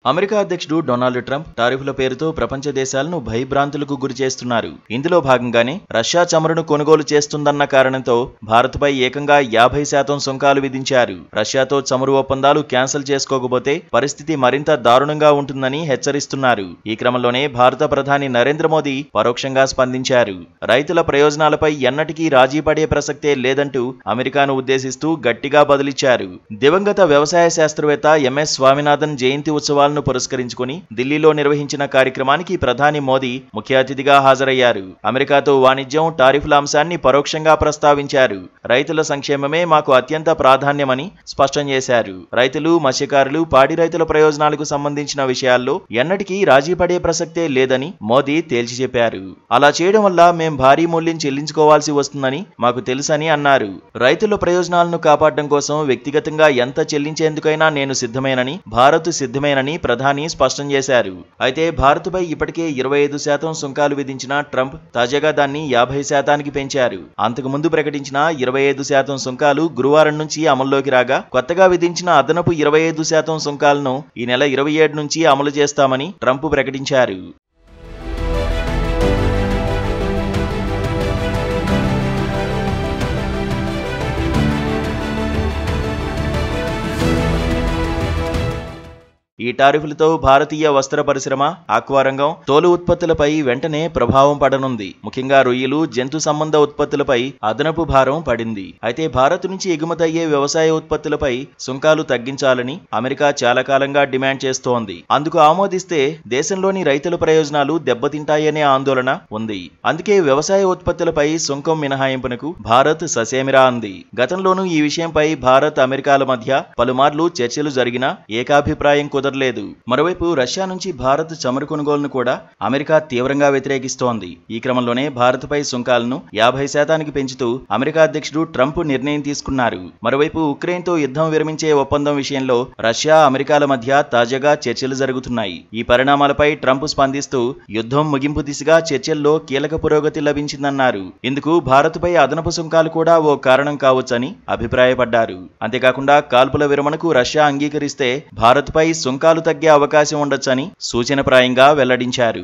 America అధ్యక్షుడు Donald Trump టారిఫ్ల పేరుతో ప్రపంచ దేశాలను భయభ్రాంతులకు గురి చేస్తున్నారు. ఇందులో భాగంగానే రష్యా చమురును కొనుగోలు చేస్తుందన్న కారణంతో భారత్పై ఏకంగా 50% సుంకాలు విధించారు. రష్యాతో చమురు ఒప్పందాలు క్యాన్సిల్ చేసుకోకపోతే పరిస్థితి మరింత దారుణంగా ఉంటుందని హెచ్చరిస్తున్నారు. ఈ క్రమంలోనే భారత ప్రధాని నరేంద్ర మోదీ పరోక్షంగా స్పందించారు. రైతుల ప్రయోజనాలపై ఎన్నటికీ రాజీ పడే ప్రసక్తే లేదంటూ అమెరికాను ఉద్దేశిస్తూ గట్టిగా బదులిచ్చారు. దివంగత వ్యవసాయ శాస్త్రవేత్త ఎంఎస్ స్వామినాథన్ జయంతి ఉత్సవాలను పురస్కరించుకుని ఢిల్లీలో నిర్వహించిన కార్యక్రమానికి ప్రధాని మోదీ ముఖ్య అతిథిగా హాజరయ్యారు. అమెరికాతో వాణిజ్యం, టారిఫ్ల అంశాన్ని పరోక్షంగా ప్రస్తావించారు. రైతుల సంక్షేమమే మాకు అత్యంత ప్రాధాన్యమని స్పష్టం చేశారు. రైతులు, మత్స్యకారులు, పాడి రైతుల ప్రయోజనాలకు సంబంధించిన విషయాల్లో ఎన్నటికీ రాజీ పడే ప్రసక్తే లేదని మోదీ తేల్చి చెప్పారు. అలా చేయడం వల్ల మేం భారీ మూల్యం చెల్లించుకోవాల్సి వస్తుందని మాకు తెలుసని అన్నారు. రైతుల ప్రయోజనాలను కాపాడడం కోసం వ్యక్తిగతంగా ఎంత చెల్లించేందుకైనా నేను సిద్ధమేనని, భారత్ సిద్ధమేనని ప్రధాని స్పష్టం చేశారు. అయితే భారత్పై ఇప్పటికే 25% సుంకాలు విధించిన ట్రంప్ తాజాగా దాన్ని 50% పెంచారు. అంతకుముందు ప్రకటించిన 25% సుంకాలు గురువారం నుంచి అమల్లోకి రాగా కొత్తగా విధించిన అదనపు 25% సుంకాలను ఈ నెల 27 నుంచి అమలు చేస్తామని ట్రంప్ ప్రకటించారు. ఈ టారిఫ్లతో భారతీయ వస్త్ర పరిశ్రమ, ఆక్వా రంగం, తోలు ఉత్పత్తులపై వెంటనే ప్రభావం పడనుంది. ముఖ్యంగా రొయ్యలు, జంతు సంబంధ ఉత్పత్తులపై అదనపు భారం పడింది. అయితే భారత్ నుంచి ఎగుమతయ్యే వ్యవసాయ ఉత్పత్తులపై సుంకాలు తగ్గించాలని అమెరికా చాలా కాలంగా డిమాండ్ చేస్తోంది. అందుకు ఆమోదిస్తే దేశంలోని రైతుల ప్రయోజనాలు దెబ్బతింటాయనే ఆందోళన ఉంది. అందుకే వ్యవసాయ ఉత్పత్తులపై సుంకం మినహాయింపునకు భారత్ ససేమిరా అంది. గతంలోనూ ఈ విషయంపై భారత్, అమెరికాల మధ్య పలుమార్లు చర్చలు జరిగినా ఏకాభిప్రాయం కుదరలేదు. మరోవైపు రష్యా నుంచి భారత్ చమురు కొనుగోలును కూడా అమెరికా తీవ్రంగా వ్యతిరేకిస్తోంది. ఈ క్రమంలోనే భారత్పై సుంకాలను 50% పెంచుతూ అమెరికా అధ్యక్షుడు ట్రంప్ నిర్ణయం తీసుకున్నారు. మరోవైపు ఉక్రెయిన్తో యుద్ధం విరమించే ఒప్పందం విషయంలో రష్యా, అమెరికాల మధ్య తాజాగా చర్చలు జరుగుతున్నాయి. ఈ పరిణామాలపై ట్రంప్ స్పందిస్తూ యుద్ధం ముగింపు దిశగా చర్చల్లో కీలక పురోగతి లభించిందన్నారు. ఇందుకు భారత్పై అదనపు సుంకాలు కూడా ఓ కారణం కావచ్చని అభిప్రాయపడ్డారు. అంతేకాకుండా కాల్పుల విరమణకు రష్యా అంగీకరిస్తే భారత్పై సుంకాలు తగ్గే అవకాశం ఉండొచ్చని సూచనప్రాయంగా వెల్లడించారు.